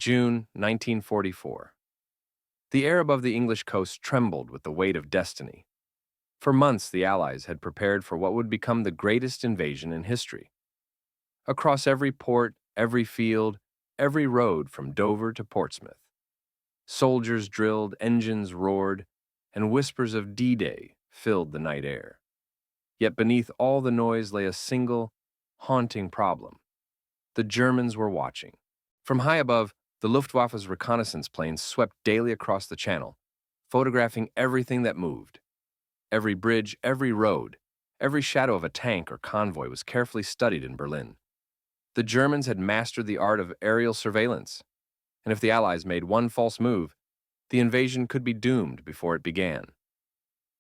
June 1944. The air above the English coast trembled with the weight of destiny. For months, the Allies had prepared for what would become the greatest invasion in history. Across every port, every field, every road from Dover to Portsmouth, soldiers drilled, engines roared, and whispers of D-Day filled the night air. Yet beneath all the noise lay a single, haunting problem. The Germans were watching. From high above, the Luftwaffe's reconnaissance planes swept daily across the channel, photographing everything that moved. Every bridge, every road, every shadow of a tank or convoy was carefully studied in Berlin. The Germans had mastered the art of aerial surveillance, and if the Allies made one false move, the invasion could be doomed before it began.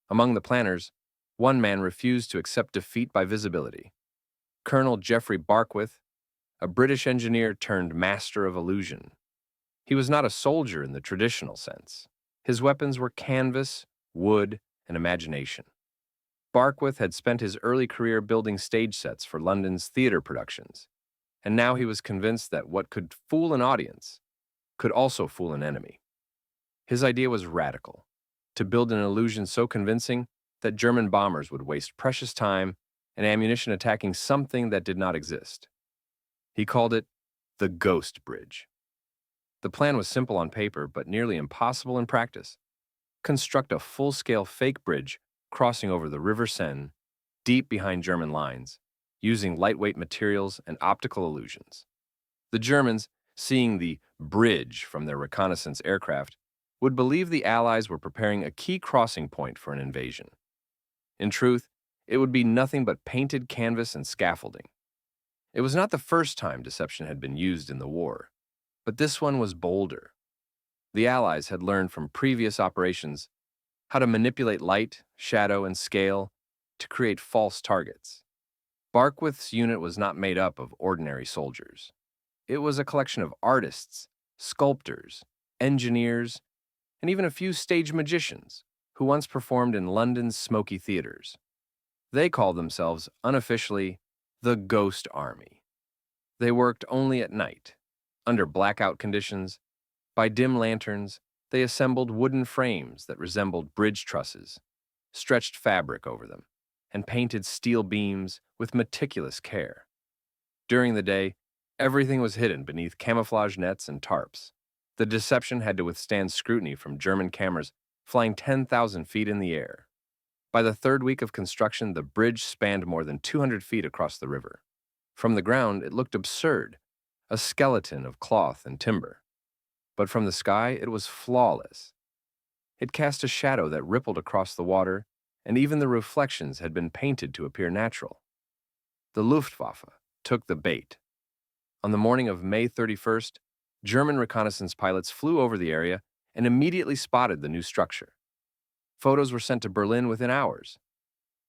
Among the planners, one man refused to accept defeat by visibility. Colonel Geoffrey Barkworth, a British engineer turned master of illusion. He was not a soldier in the traditional sense. His weapons were canvas, wood, and imagination. Barkworth had spent his early career building stage sets for London's theater productions, and now he was convinced that what could fool an audience could also fool an enemy. His idea was radical: to build an illusion so convincing that German bombers would waste precious time and ammunition attacking something that did not exist. He called it the Ghost Bridge. The plan was simple on paper, but nearly impossible in practice. Construct a full-scale fake bridge crossing over the River Seine, deep behind German lines, using lightweight materials and optical illusions. The Germans, seeing the bridge from their reconnaissance aircraft, would believe the Allies were preparing a key crossing point for an invasion. In truth, it would be nothing but painted canvas and scaffolding. It was not the first time deception had been used in the war, but this one was bolder. The Allies had learned from previous operations how to manipulate light, shadow, and scale to create false targets. Barkworth's unit was not made up of ordinary soldiers. It was a collection of artists, sculptors, engineers, and even a few stage magicians who once performed in London's smoky theaters. They called themselves, unofficially, the Ghost Army. They worked only at night, under blackout conditions. By dim lanterns, they assembled wooden frames that resembled bridge trusses, stretched fabric over them, and painted steel beams with meticulous care. During the day, everything was hidden beneath camouflage nets and tarps. The deception had to withstand scrutiny from German cameras flying 10,000 feet in the air. By the third week of construction, the bridge spanned more than 200 feet across the river. From the ground, it looked absurd, a skeleton of cloth and timber. But from the sky, it was flawless. It cast a shadow that rippled across the water, and even the reflections had been painted to appear natural. The Luftwaffe took the bait. On the morning of May 31st, German reconnaissance pilots flew over the area and immediately spotted the new structure. Photos were sent to Berlin within hours.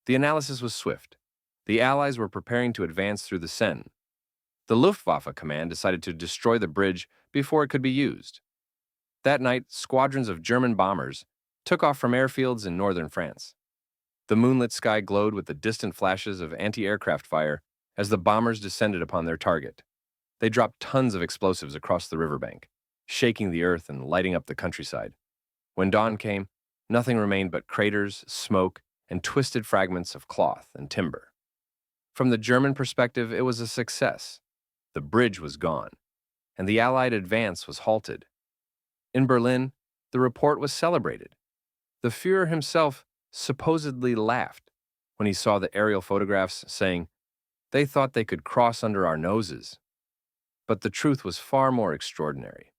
The analysis was swift. The Allies were preparing to advance through the Seine. The Luftwaffe command decided to destroy the bridge before it could be used. That night, squadrons of German bombers took off from airfields in northern France. The moonlit sky glowed with the distant flashes of anti-aircraft fire as the bombers descended upon their target. They dropped tons of explosives across the riverbank, shaking the earth and lighting up the countryside. When dawn came, nothing remained but craters, smoke, and twisted fragments of cloth and timber. From the German perspective, it was a success. The bridge was gone, and the Allied advance was halted. In Berlin, the report was celebrated. The Führer himself supposedly laughed when he saw the aerial photographs, saying, "They thought they could cross under our noses." But the truth was far more extraordinary.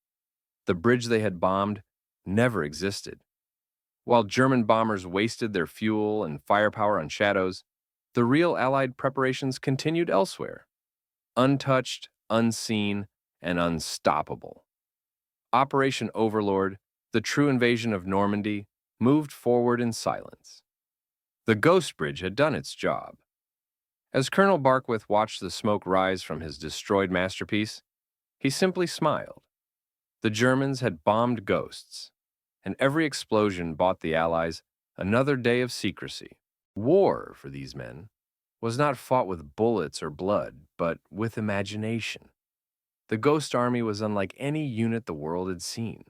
The bridge they had bombed never existed. While German bombers wasted their fuel and firepower on shadows, the real Allied preparations continued elsewhere, untouched, unseen, and unstoppable. Operation Overlord, the true invasion of Normandy, moved forward in silence. The Ghost Bridge had done its job. As Colonel Barkworth watched the smoke rise from his destroyed masterpiece, he simply smiled. The Germans had bombed ghosts, and every explosion bought the Allies another day of secrecy. War, for these men, was not fought with bullets or blood, but with imagination. The Ghost Army was unlike any unit the world had seen.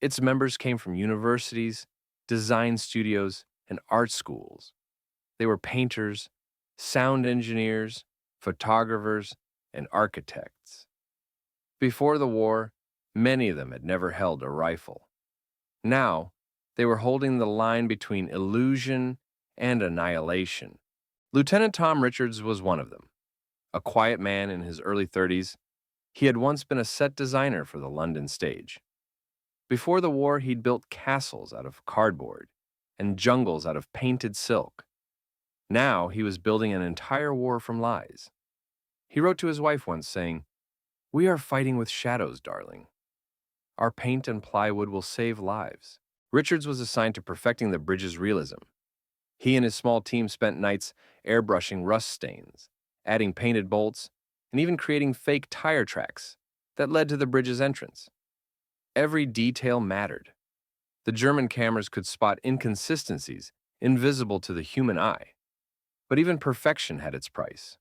Its members came from universities, design studios, and art schools. They were painters, sound engineers, photographers, and architects. Before the war, many of them had never held a rifle. Now, they were holding the line between illusion and annihilation. Lieutenant Tom Richards was one of them. A quiet man in his early 30s, he had once been a set designer for the London stage. Before the war, he'd built castles out of cardboard and jungles out of painted silk. Now he was building an entire war from lies. He wrote to his wife once saying, "We are fighting with shadows, darling. Our paint and plywood will save lives." Richards was assigned to perfecting the bridge's realism. He and his small team spent nights airbrushing rust stains, adding painted bolts, and even creating fake tire tracks that led to the bridge's entrance. Every detail mattered. The German cameras could spot inconsistencies invisible to the human eye. But even perfection had its price.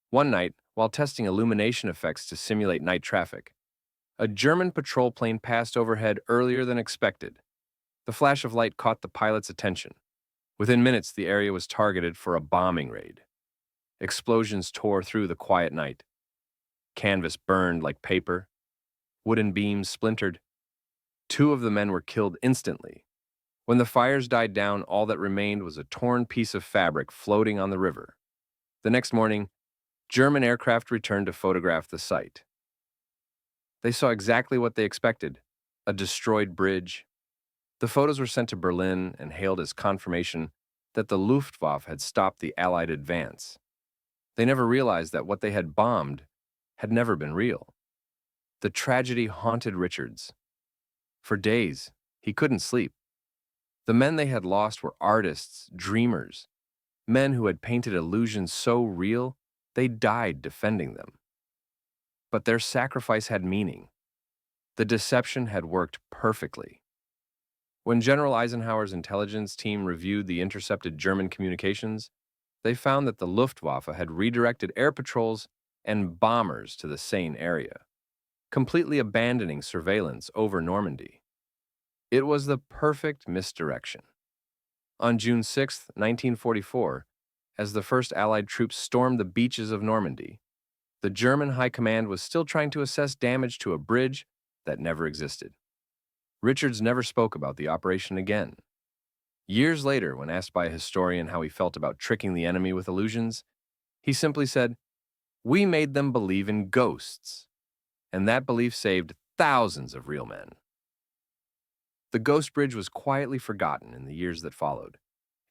One night, while testing illumination effects to simulate night traffic, a German patrol plane passed overhead earlier than expected. The flash of light caught the pilot's attention. Within minutes, the area was targeted for a bombing raid. Explosions tore through the quiet night. Canvas burned like paper. Wooden beams splintered. 2 of the men were killed instantly. When the fires died down, all that remained was a torn piece of fabric floating on the river. The next morning, German aircraft returned to photograph the site. They saw exactly what they expected: a destroyed bridge. The photos were sent to Berlin and hailed as confirmation that the Luftwaffe had stopped the Allied advance. They never realized that what they had bombed had never been real. The tragedy haunted Richards. For days, he couldn't sleep. The men they had lost were artists, dreamers, men who had painted illusions so real they died defending them. But their sacrifice had meaning. The deception had worked perfectly. When General Eisenhower's intelligence team reviewed the intercepted German communications, they found that the Luftwaffe had redirected air patrols and bombers to the Seine area, completely abandoning surveillance over Normandy. It was the perfect misdirection. On June 6, 1944, as the first Allied troops stormed the beaches of Normandy, the German High Command was still trying to assess damage to a bridge that never existed. Richards never spoke about the operation again. Years later, when asked by a historian how he felt about tricking the enemy with illusions, he simply said, "We made them believe in ghosts," and that belief saved thousands of real men. The Ghost Bridge was quietly forgotten in the years that followed.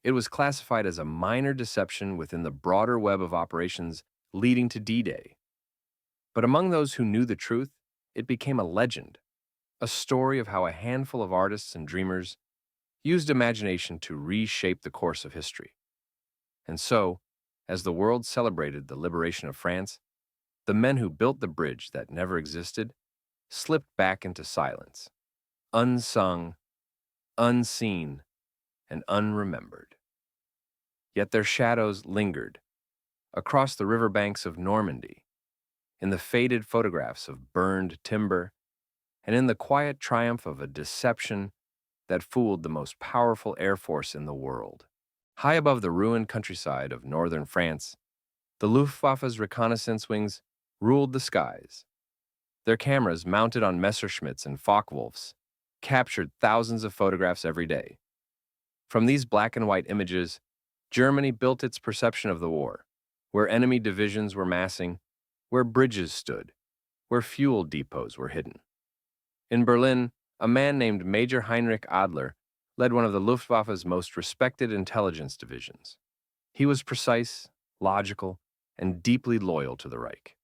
It was classified as a minor deception within the broader web of operations leading to D-Day. But among those who knew the truth, it became a legend, a story of how a handful of artists and dreamers used imagination to reshape the course of history. And so, as the world celebrated the liberation of France, the men who built the bridge that never existed slipped back into silence, unsung, unseen, and unremembered. Yet their shadows lingered across the riverbanks of Normandy, in the faded photographs of burned timber, and in the quiet triumph of a deception that fooled the most powerful air force in the world. High above the ruined countryside of northern France, the Luftwaffe's reconnaissance wings ruled the skies. Their cameras, mounted on Messerschmitts and Focke-Wulfs, captured thousands of photographs every day. From these black and white images, Germany built its perception of the war, where enemy divisions were massing, where bridges stood, where fuel depots were hidden. In Berlin, a man named Major Heinrich Adler led one of the Luftwaffe's most respected intelligence divisions. He was precise, logical, and deeply loyal to the Reich.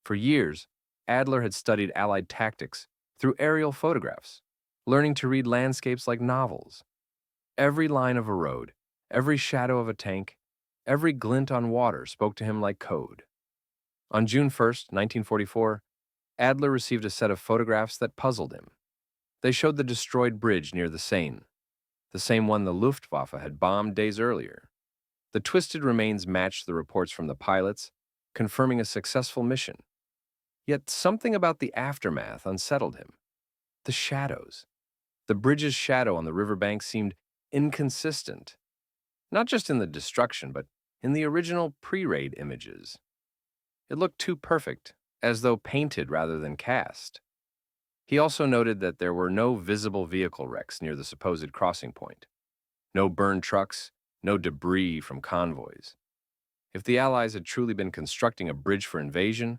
For years, Adler had studied Allied tactics through aerial photographs, learning to read landscapes like novels. Every line of a road, every shadow of a tank, every glint on water spoke to him like code. On June 1st, 1944, Adler received a set of photographs that puzzled him. They showed the destroyed bridge near the Seine, the same one the Luftwaffe had bombed days earlier. The twisted remains matched the reports from the pilots, confirming a successful mission. Yet something about the aftermath unsettled him. The shadows. The bridge's shadow on the riverbank seemed inconsistent, not just in the destruction, but in the original pre-raid images. It looked too perfect, as though painted rather than cast. He also noted that there were no visible vehicle wrecks near the supposed crossing point. No burned trucks, no debris from convoys. If the Allies had truly been constructing a bridge for invasion,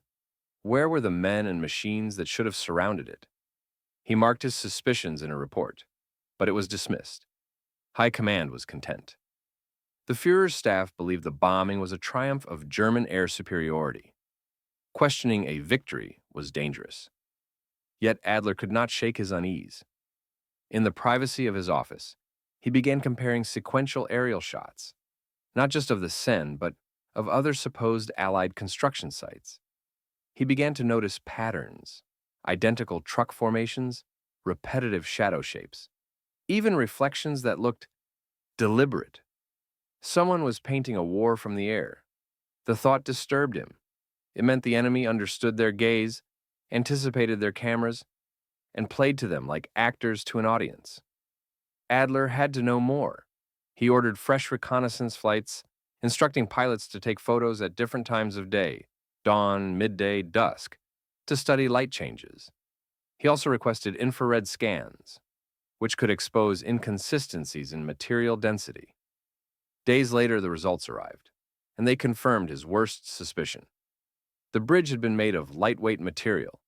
where were the men and machines that should have surrounded it? He marked his suspicions in a report, but it was dismissed. High command was content. The Führer's staff believed the bombing was a triumph of German air superiority. Questioning a victory was dangerous. Yet Adler could not shake his unease. In the privacy of his office, he began comparing sequential aerial shots, not just of the Seine, but of other supposed Allied construction sites. He began to notice patterns, identical truck formations, repetitive shadow shapes, even reflections that looked deliberate. Someone was painting a war from the air. The thought disturbed him. It meant the enemy understood their gaze, anticipated their cameras, and played to them like actors to an audience. Adler had to know more. He ordered fresh reconnaissance flights, instructing pilots to take photos at different times of day, dawn, midday, dusk, to study light changes. He also requested infrared scans, which could expose inconsistencies in material density. Days later, the results arrived, and they confirmed his worst suspicion. The bridge had been made of lightweight material.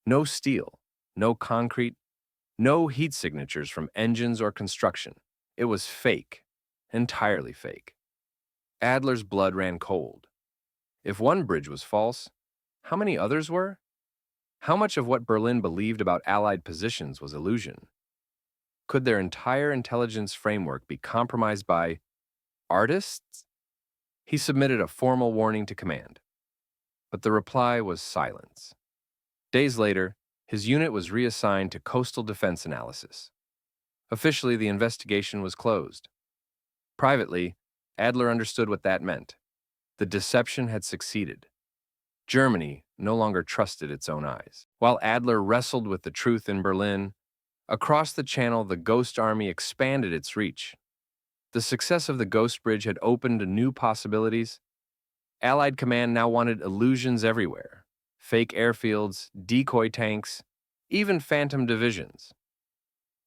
No steel, no concrete, no heat signatures from engines or construction. It was fake, entirely fake. Adler's blood ran cold. If one bridge was false, how many others were? How much of what Berlin believed about Allied positions was illusion? Could their entire intelligence framework be compromised by artists? He submitted a formal warning to command, but the reply was silence. Days later, his unit was reassigned to coastal defense analysis. Officially, the investigation was closed. Privately, Adler understood what that meant. The deception had succeeded. Germany no longer trusted its own eyes. While Adler wrestled with the truth in Berlin, across the Channel, the Ghost Army expanded its reach. The success of the Ghost Bridge had opened new possibilities. Allied command now wanted illusions everywhere: fake airfields, decoy tanks, even phantom divisions.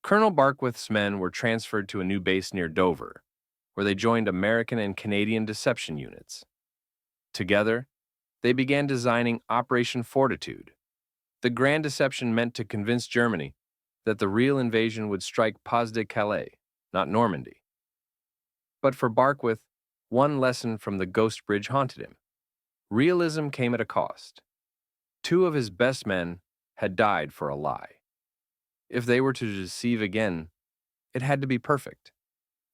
Colonel Barkwith's men were transferred to a new base near Dover, where they joined American and Canadian deception units. Together, they began designing Operation Fortitude, the grand deception meant to convince Germany that the real invasion would strike Pas-de-Calais, not Normandy. But for Barkwith, one lesson from the Ghost Bridge haunted him. Realism came at a cost. 2 of his best men had died for a lie. If they were to deceive again, it had to be perfect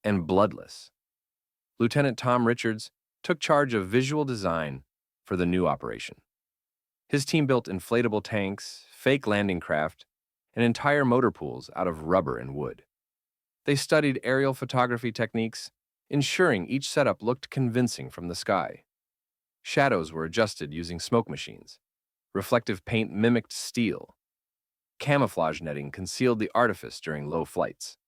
and bloodless. Lieutenant Tom Richards took charge of visual design for the new operation. His team built inflatable tanks, fake landing craft, and entire motor pools out of rubber and wood. They studied aerial photography techniques, ensuring each setup looked convincing from the sky. Shadows were adjusted using smoke machines. Reflective paint mimicked steel. Camouflage netting concealed the artifice during low flights.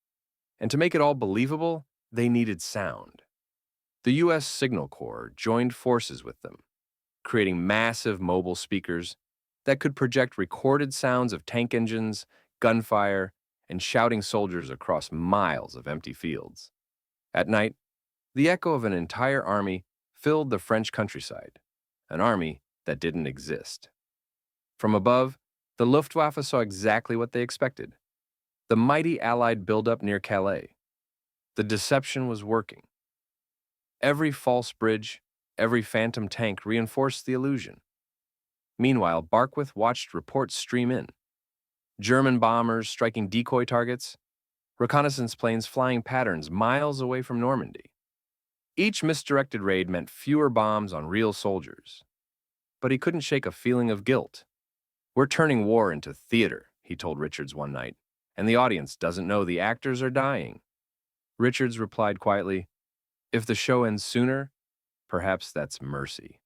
And to make it all believable, they needed sound. The U.S. Signal Corps joined forces with them, creating massive mobile speakers that could project recorded sounds of tank engines, gunfire, and shouting soldiers across miles of empty fields. At night, the echo of an entire army filled the French countryside, an army that didn't exist. From above, the Luftwaffe saw exactly what they expected: the mighty Allied buildup near Calais. The deception was working. Every false bridge, every phantom tank reinforced the illusion. Meanwhile, Barkwith watched reports stream in. German bombers striking decoy targets, reconnaissance planes flying patterns miles away from Normandy. Each misdirected raid meant fewer bombs on real soldiers. But he couldn't shake a feeling of guilt. "We're turning war into theater," he told Richards one night, "and the audience doesn't know the actors are dying." Richards replied quietly, "If the show ends sooner, perhaps that's mercy."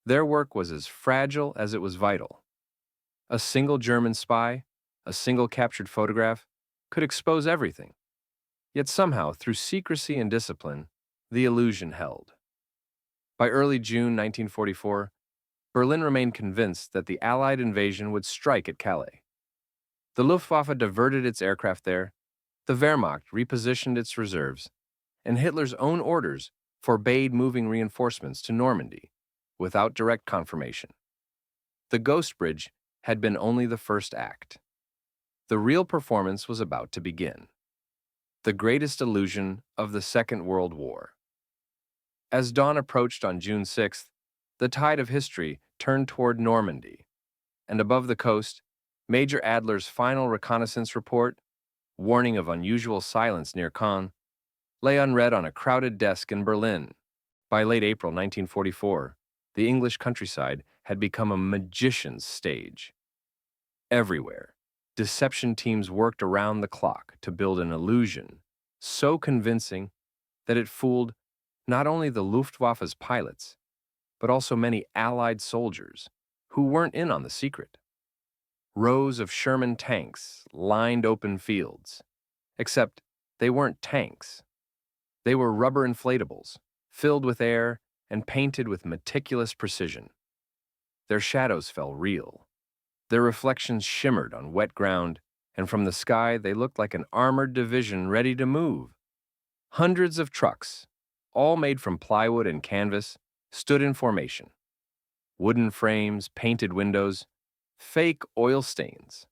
Their work was as fragile as it was vital. A single German spy, a single captured photograph, could expose everything. Yet somehow, through secrecy and discipline, the illusion held. By early June 1944, Berlin remained convinced that the Allied invasion would strike at Calais. The Luftwaffe diverted its aircraft there, the Wehrmacht repositioned its reserves, and Hitler's own orders forbade moving reinforcements to Normandy without direct confirmation. The Ghost Bridge had been only the first act. The real performance was about to begin. The greatest illusion of the Second World War. As dawn approached on June 6th, the tide of history turned toward Normandy, and above the coast, Major Adler's final reconnaissance report, warning of unusual silence near Caen, lay unread on a crowded desk in Berlin. By late April 1944, the English countryside had become a magician's stage. Everywhere, deception teams worked around the clock to build an illusion so convincing that it fooled not only the Luftwaffe's pilots, but also many Allied soldiers who weren't in on the secret. Rows of Sherman tanks lined open fields, except they weren't tanks. They were rubber inflatables, filled with air and painted with meticulous precision. Their shadows fell real. Their reflections shimmered on wet ground, and from the sky they looked like an armored division ready to move. Hundreds of trucks, all made from plywood and canvas, stood in formation. Wooden frames, painted windows, fake oil stains,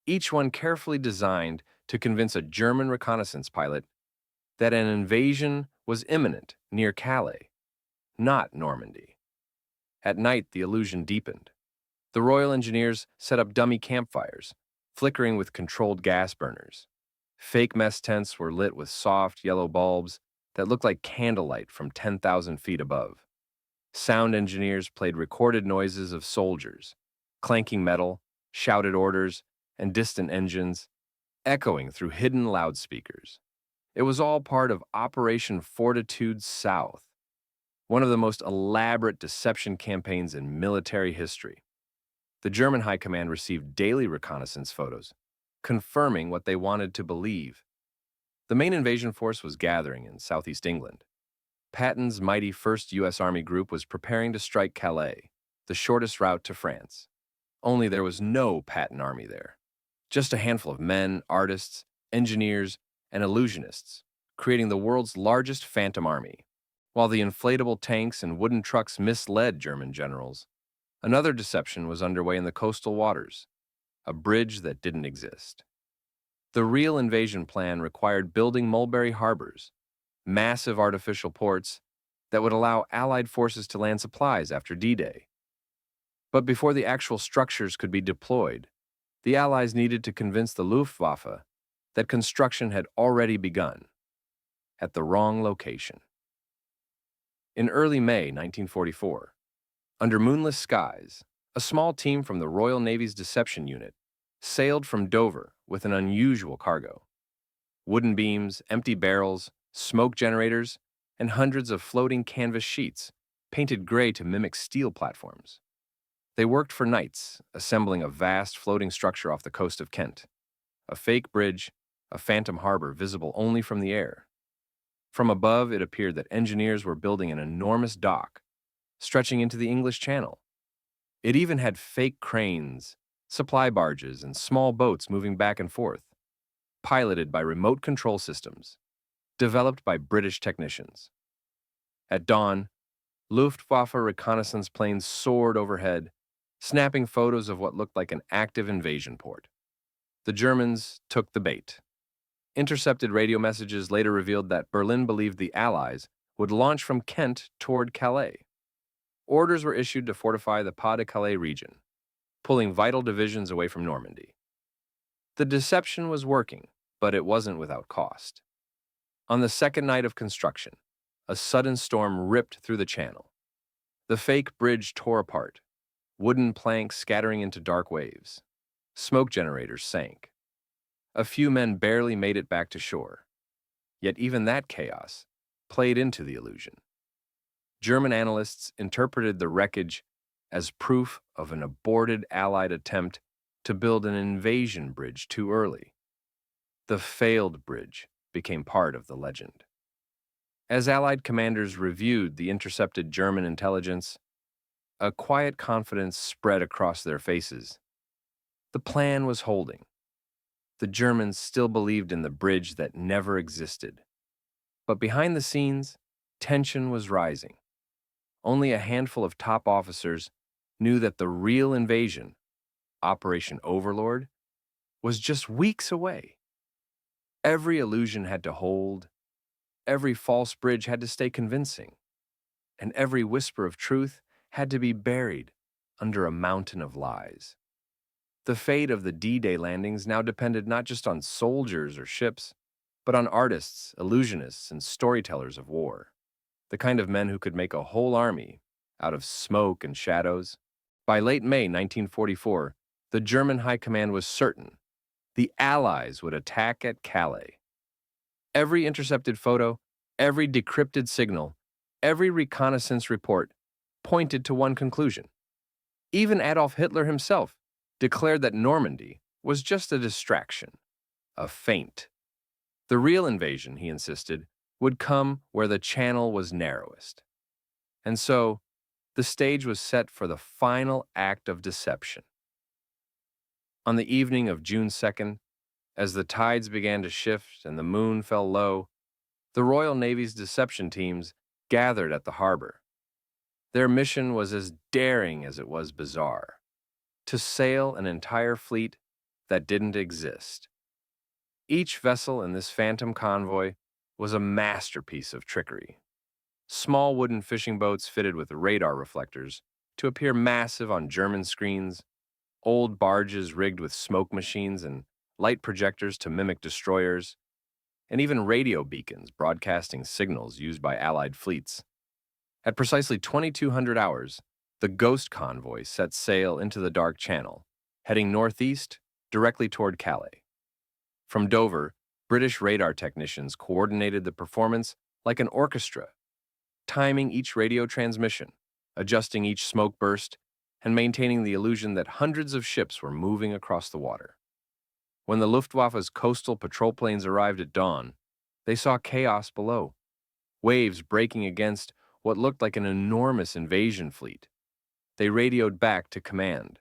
each one carefully designed to convince a German reconnaissance pilot that an invasion was imminent near Calais, not Normandy. At night, the illusion deepened. The Royal Engineers set up dummy campfires, flickering with controlled gas burners. Fake mess tents were lit with soft yellow bulbs that looked like candlelight from 10,000 feet above. Sound engineers played recorded noises of soldiers, clanking metal, shouted orders, and distant engines, echoing through hidden loudspeakers. It was all part of Operation Fortitude South, one of the most elaborate deception campaigns in military history. The German High Command received daily reconnaissance photos, confirming what they wanted to believe. The main invasion force was gathering in southeast England. Patton's mighty 1st U.S. Army Group was preparing to strike Calais, the shortest route to France. Only there was no Patton army there. Just a handful of men, artists, engineers, and illusionists, creating the world's largest phantom army. While the inflatable tanks and wooden trucks misled German generals, another deception was underway in the coastal waters, a bridge that didn't exist. The real invasion plan required building mulberry harbors, massive artificial ports that would allow Allied forces to land supplies after D-Day. But before the actual structures could be deployed, the Allies needed to convince the Luftwaffe that construction had already begun, at the wrong location. In early May 1944, under moonless skies, a small team from the Royal Navy's Deception Unit sailed from Dover with an unusual cargo. Wooden beams, empty barrels, smoke generators, and hundreds of floating canvas sheets, painted gray to mimic steel platforms. They worked for nights, assembling a vast floating structure off the coast of Kent. A fake bridge, a phantom harbor visible only from the air. From above, it appeared that engineers were building an enormous dock, stretching into the English Channel. It even had fake cranes, supply barges, and small boats moving back and forth, piloted by remote control systems, developed by British technicians. At dawn, Luftwaffe reconnaissance planes soared overhead, snapping photos of what looked like an active invasion port. The Germans took the bait. Intercepted radio messages later revealed that Berlin believed the Allies would launch from Kent toward Calais. Orders were issued to fortify the Pas-de-Calais region, pulling vital divisions away from Normandy. The deception was working, but it wasn't without cost. On the second night of construction, a sudden storm ripped through the channel. The fake bridge tore apart, wooden planks scattering into dark waves. Smoke generators sank. A few men barely made it back to shore. Yet even that chaos played into the illusion. German analysts interpreted the wreckage as proof of an aborted Allied attempt to build an invasion bridge too early. The failed bridge became part of the legend. As Allied commanders reviewed the intercepted German intelligence, a quiet confidence spread across their faces. The plan was holding. The Germans still believed in the bridge that never existed. But behind the scenes, tension was rising. Only a handful of top officers knew that the real invasion, Operation Overlord, was just weeks away. Every illusion had to hold, every false bridge had to stay convincing, and every whisper of truth had to be buried under a mountain of lies. The fate of the D-Day landings now depended not just on soldiers or ships, but on artists, illusionists, and storytellers of war, the kind of men who could make a whole army out of smoke and shadows. By late May 1944, the German High Command was certain the Allies would attack at Calais. Every intercepted photo, every decrypted signal, every reconnaissance report pointed to one conclusion. Even Adolf Hitler himself declared that Normandy was just a distraction, a feint. The real invasion, he insisted, would come where the channel was narrowest. And so, the stage was set for the final act of deception. On the evening of June 2nd, as the tides began to shift and the moon fell low, the Royal Navy's deception teams gathered at the harbor. Their mission was as daring as it was bizarre: to sail an entire fleet that didn't exist. Each vessel in this phantom convoy was a masterpiece of trickery. Small wooden fishing boats fitted with radar reflectors to appear massive on German screens, old barges rigged with smoke machines and light projectors to mimic destroyers, and even radio beacons broadcasting signals used by Allied fleets. At precisely 2200 hours, the Ghost convoy set sail into the dark channel, heading northeast directly toward Calais. From Dover, British radar technicians coordinated the performance like an orchestra, timing each radio transmission, adjusting each smoke burst, and maintaining the illusion that hundreds of ships were moving across the water. When the Luftwaffe's coastal patrol planes arrived at dawn, they saw chaos below, waves breaking against what looked like an enormous invasion fleet. They radioed back to command.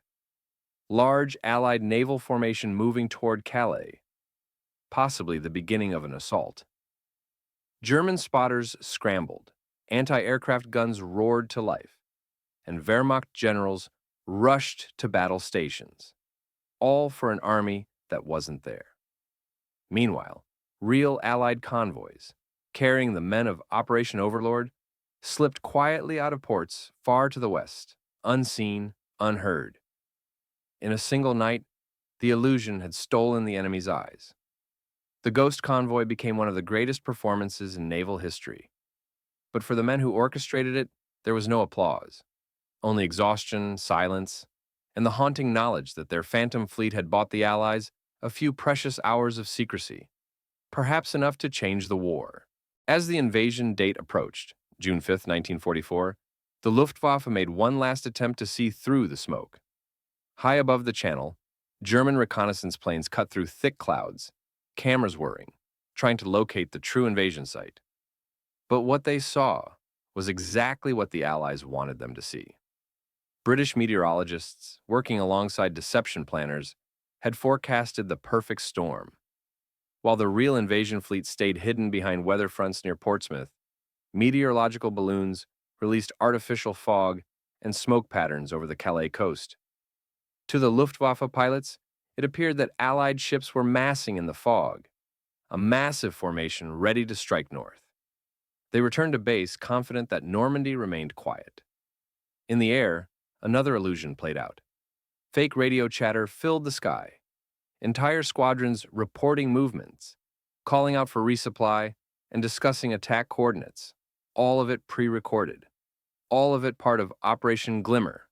Large Allied naval formation moving toward Calais, possibly the beginning of an assault. German spotters scrambled, anti-aircraft guns roared to life, and Wehrmacht generals rushed to battle stations, all for an army that wasn't there. Meanwhile, real Allied convoys, carrying the men of Operation Overlord, slipped quietly out of ports far to the west, unseen, unheard. In a single night, the illusion had stolen the enemy's eyes. The Ghost convoy became one of the greatest performances in naval history. But for the men who orchestrated it, there was no applause. Only exhaustion, silence, and the haunting knowledge that their phantom fleet had bought the Allies a few precious hours of secrecy, perhaps enough to change the war. As the invasion date approached, June 5, 1944, the Luftwaffe made one last attempt to see through the smoke. High above the channel, German reconnaissance planes cut through thick clouds, cameras whirring, trying to locate the true invasion site. But what they saw was exactly what the Allies wanted them to see. British meteorologists, working alongside deception planners, had forecasted the perfect storm. While the real invasion fleet stayed hidden behind weather fronts near Portsmouth, meteorological balloons released artificial fog and smoke patterns over the Calais coast. To the Luftwaffe pilots, it appeared that Allied ships were massing in the fog, a massive formation ready to strike north. They returned to base confident that Normandy remained quiet. In the air, another illusion played out. Fake radio chatter filled the sky. Entire squadrons reporting movements, calling out for resupply, and discussing attack coordinates, all of it pre-recorded, all of it part of Operation Glimmer,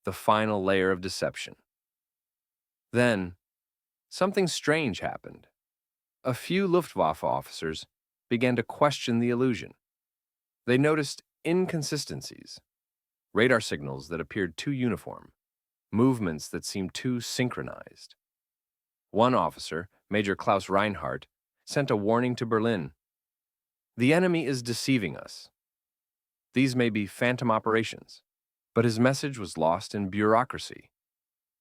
the final layer of deception. Then, something strange happened. A few Luftwaffe officers began to question the illusion. They noticed inconsistencies. radar signals that appeared too uniform, movements that seemed too synchronized. One officer, Major Klaus Reinhardt, sent a warning to Berlin. The enemy is deceiving us. These may be phantom operations, but his message was lost in bureaucracy.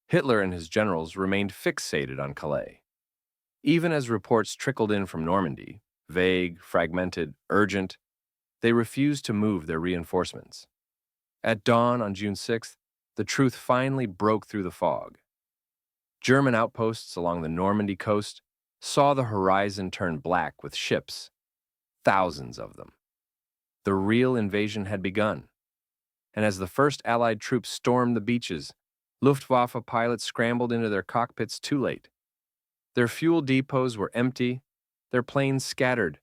Hitler and his generals remained fixated on Calais. Even as reports trickled in from Normandy, vague, fragmented, urgent, they refused to move their reinforcements. At dawn on June 6th, the truth finally broke through the fog. German outposts along the Normandy coast saw the horizon turn black with ships, thousands of them. The real invasion had begun, and as the first Allied troops stormed the beaches, Luftwaffe pilots scrambled into their cockpits too late. Their fuel depots were empty, their planes scattered,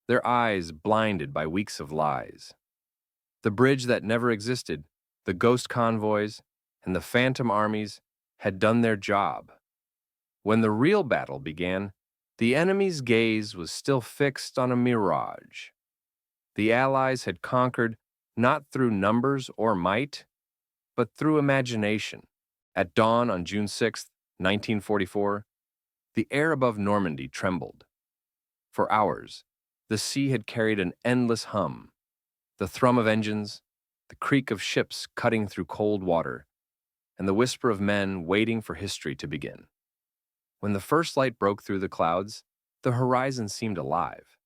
their eyes blinded by weeks of lies. The bridge that never existed, the ghost convoys, and the phantom armies had done their job. When the real battle began, the enemy's gaze was still fixed on a mirage. The Allies had conquered not through numbers or might, but through imagination. At dawn on June 6, 1944, the air above Normandy trembled. For hours, the sea had carried an endless hum, the thrum of engines, the creak of ships cutting through cold water, and the whisper of men waiting for history to begin. When the first light broke through the clouds, the horizon seemed alive.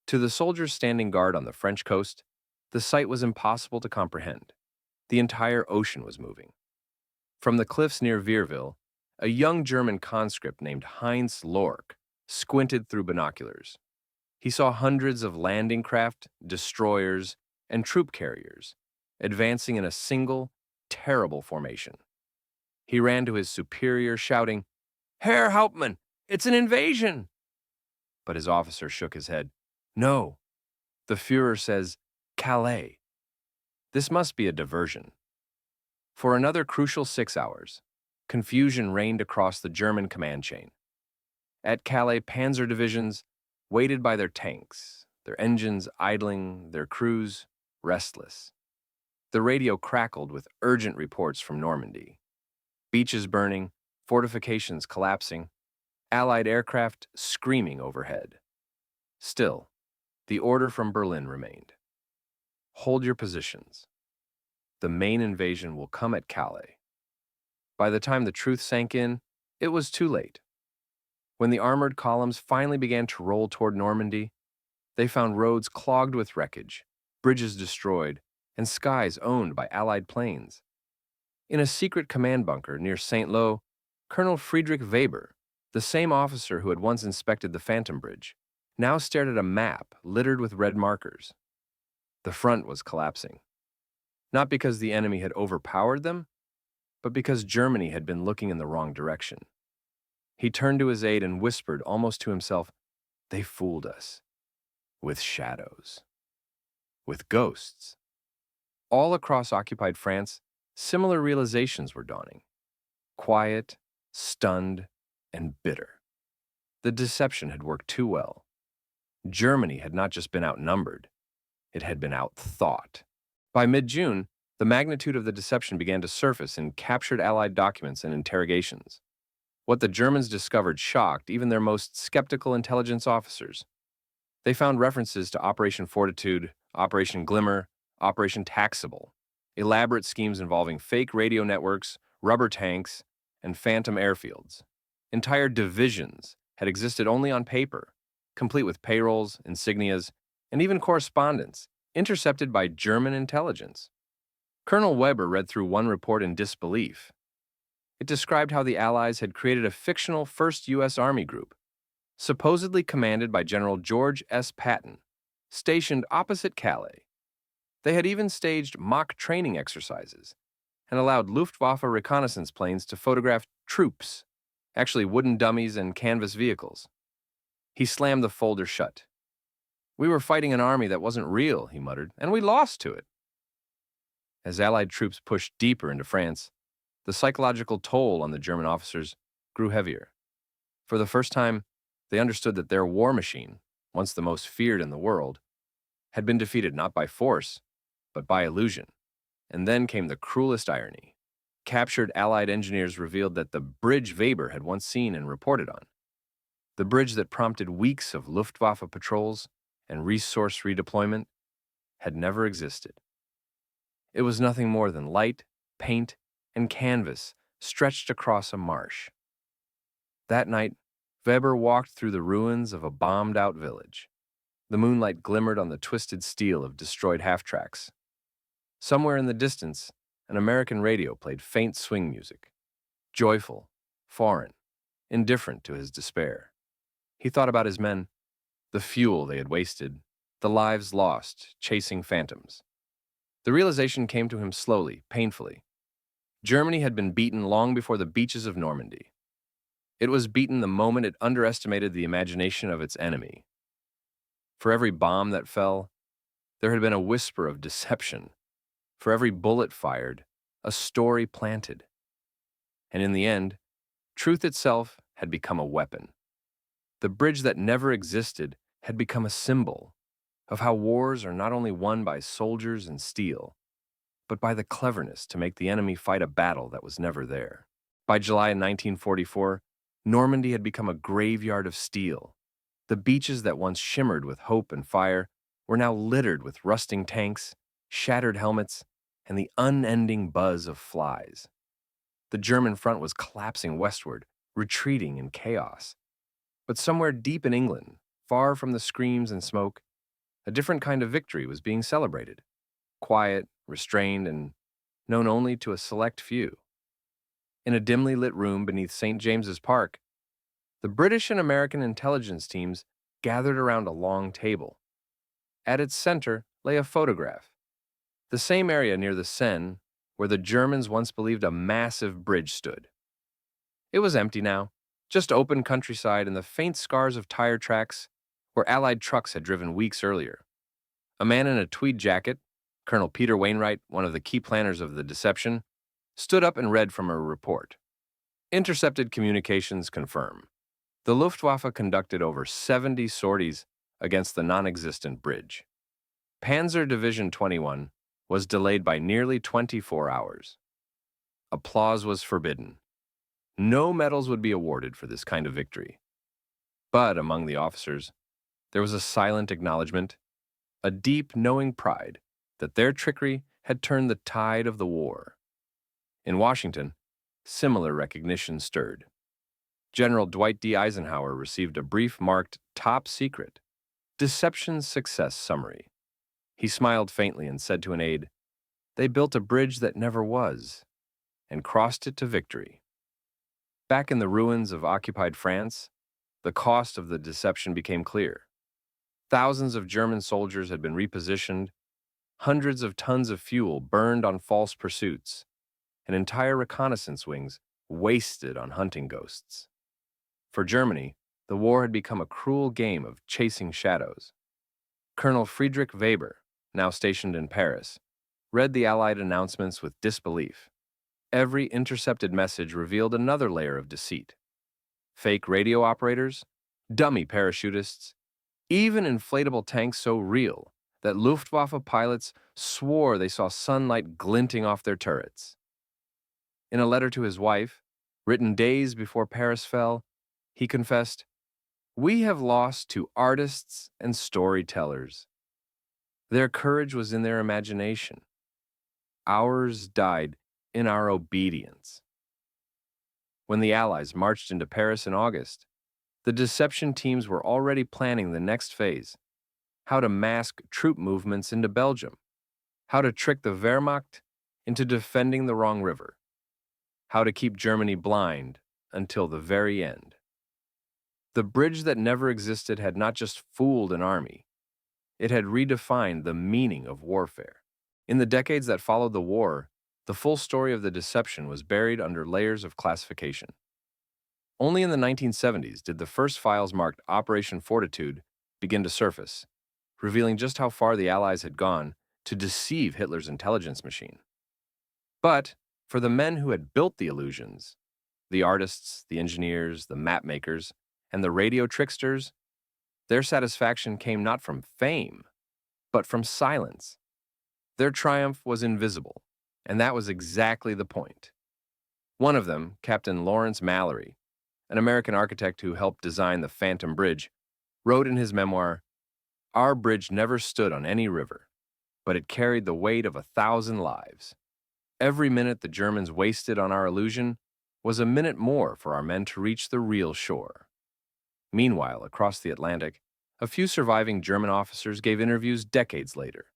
To the soldiers standing guard on the French coast, the sight was impossible to comprehend. The entire ocean was moving. From the cliffs near Vierville, a young German conscript named Heinz Lorck squinted through binoculars. He saw hundreds of landing craft, destroyers, and troop carriers advancing in a single, terrible formation. He ran to his superior, shouting, "Herr Hauptmann, it's an invasion!" But his officer shook his head. "No, the Führer says Calais. This must be a diversion." For another crucial 6 hours, confusion reigned across the German command chain. At Calais, panzer divisions waited by their tanks, their engines idling, their crews restless. The radio crackled with urgent reports from Normandy. Beaches burning, fortifications collapsing, Allied aircraft screaming overhead. Still, the order from Berlin remained. Hold your positions. The main invasion will come at Calais. By the time the truth sank in, it was too late. When the armored columns finally began to roll toward Normandy, they found roads clogged with wreckage, bridges destroyed, and skies owned by Allied planes. In a secret command bunker near St. Lo, Colonel Friedrich Weber, the same officer who had once inspected the Phantom Bridge, now stared at a map littered with red markers. The front was collapsing. Not because the enemy had overpowered them, but because Germany had been looking in the wrong direction. He turned to his aide and whispered almost to himself, "They fooled us. With shadows. With ghosts." All across occupied France, similar realizations were dawning. Quiet, stunned, and bitter. The deception had worked too well. Germany had not just been outnumbered, it had been outthought. By mid-June, the magnitude of the deception began to surface in captured Allied documents and interrogations. What the Germans discovered shocked even their most skeptical intelligence officers. They found references to Operation Fortitude, Operation Glimmer, Operation Taxable, elaborate schemes involving fake radio networks, rubber tanks, and phantom airfields. Entire divisions had existed only on paper, complete with payrolls, insignias, and even correspondence, intercepted by German intelligence. Colonel Weber read through one report in disbelief. It described how the Allies had created a fictional 1st U.S. Army Group, supposedly commanded by General George S. Patton, stationed opposite Calais. They had even staged mock training exercises and allowed Luftwaffe reconnaissance planes to photograph troops, actually wooden dummies and canvas vehicles. He slammed the folder shut. "We were fighting an army that wasn't real," he muttered, "and we lost to it." As Allied troops pushed deeper into France, the psychological toll on the German officers grew heavier. For the first time, they understood that their war machine, once the most feared in the world, had been defeated not by force, but by illusion. And then came the cruelest irony. Captured Allied engineers revealed that the bridge Weber had once seen and reported on, the bridge that prompted weeks of Luftwaffe patrols and resource redeployment, had never existed. It was nothing more than light, paint, and canvas stretched across a marsh. That night, Weber walked through the ruins of a bombed-out village. The moonlight glimmered on the twisted steel of destroyed half-tracks. Somewhere in the distance, an American radio played faint swing music, joyful, foreign, indifferent to his despair. He thought about his men, the fuel they had wasted, the lives lost, chasing phantoms. The realization came to him slowly, painfully. Germany had been beaten long before the beaches of Normandy. It was beaten the moment it underestimated the imagination of its enemy. For every bomb that fell, there had been a whisper of deception. For every bullet fired, a story planted. And in the end, truth itself had become a weapon. The bridge that never existed had become a symbol of how wars are not only won by soldiers and steel, but by the cleverness to make the enemy fight a battle that was never there. By July 1944, Normandy had become a graveyard of steel. The beaches that once shimmered with hope and fire were now littered with rusting tanks, shattered helmets, and the unending buzz of flies. The German front was collapsing westward, retreating in chaos. But somewhere deep in England, far from the screams and smoke, a different kind of victory was being celebrated. Quiet, restrained, and known only to a select few. In a dimly lit room beneath St. James's Park, the British and American intelligence teams gathered around a long table. At its center lay a photograph, the same area near the Seine where the Germans once believed a massive bridge stood. It was empty now, just open countryside and the faint scars of tire tracks where Allied trucks had driven weeks earlier. A man in a tweed jacket, Colonel Peter Wainwright, one of the key planners of the deception, stood up and read from a report. Intercepted communications confirm. The Luftwaffe conducted over 70 sorties against the non-existent bridge. Panzer Division 21 was delayed by nearly 24 hours. Applause was forbidden. No medals would be awarded for this kind of victory. But among the officers, there was a silent acknowledgement, a deep, knowing pride that their trickery had turned the tide of the war. In Washington, similar recognition stirred. General Dwight D. Eisenhower received a brief marked Top Secret, Deception's Success Summary. He smiled faintly and said to an aide, "They built a bridge that never was, and crossed it to victory." Back in the ruins of occupied France, the cost of the deception became clear. Thousands of German soldiers had been repositioned, hundreds of tons of fuel burned on false pursuits, and entire reconnaissance wings wasted on hunting ghosts. For Germany, the war had become a cruel game of chasing shadows. Colonel Friedrich Weber, now stationed in Paris, read the Allied announcements with disbelief. Every intercepted message revealed another layer of deceit. Fake radio operators, dummy parachutists, even inflatable tanks so real that Luftwaffe pilots swore they saw sunlight glinting off their turrets. In a letter to his wife, written days before Paris fell, he confessed, "We have lost 2 artists and storytellers. Their courage was in their imagination. Ours died in our obedience." When the Allies marched into Paris in August, the deception teams were already planning the next phase: how to mask troop movements into Belgium, how to trick the Wehrmacht into defending the wrong river, how to keep Germany blind until the very end. The bridge that never existed had not just fooled an army, it had redefined the meaning of warfare. In the decades that followed the war, the full story of the deception was buried under layers of classification. Only in the 1970s did the first files marked Operation Fortitude begin to surface, revealing just how far the Allies had gone to deceive Hitler's intelligence machine. But for the men who had built the illusions, the artists, the engineers, the map makers, and the radio tricksters, their satisfaction came not from fame, but from silence. Their triumph was invisible, And that was exactly the point. One of them, Captain Lawrence Mallory, an American architect who helped design the Phantom Bridge, wrote in his memoir, "Our bridge never stood on any river, but it carried the weight of 1,000 lives. Every minute the Germans wasted on our illusion was a minute more for our men to reach the real shore." Meanwhile, across the Atlantic, a few surviving German officers gave interviews decades later.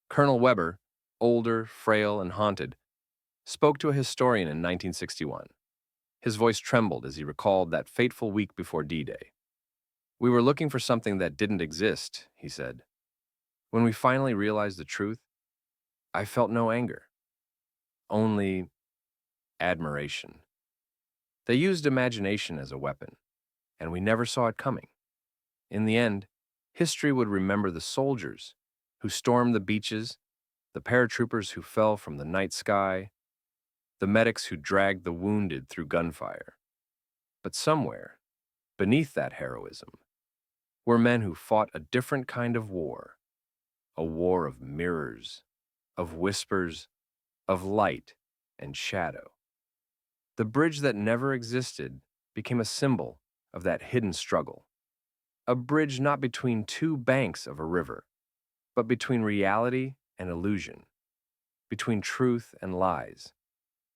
Colonel Weber, older, frail, and haunted, spoke to a historian in 1961. His voice trembled as he recalled that fateful week before D-Day. "We were looking for something that didn't exist," he said. "When we finally realized the truth, I felt no anger, only admiration." They used imagination as a weapon, and we never saw it coming. In the end, history would remember the soldiers who stormed the beaches, the paratroopers who fell from the night sky, the medics who dragged the wounded through gunfire. But somewhere, beneath that heroism, were men who fought a different kind of war, a war of mirrors, of whispers, of light and shadow. The bridge that never existed became a symbol of that hidden struggle. A bridge not between two banks of a river, but between reality and illusion, between truth and lies,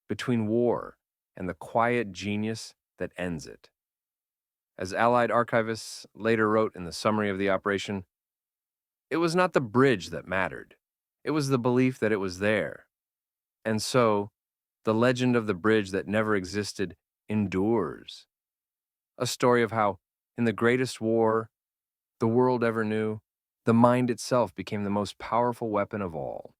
between war and the quiet genius that ends it. As Allied archivists later wrote in the summary of the operation, "It was not the bridge that mattered. It was the belief that it was there. And so, the legend of the bridge that never existed endures." A story of how, in the greatest war the world ever knew, the mind itself became the most powerful weapon of all.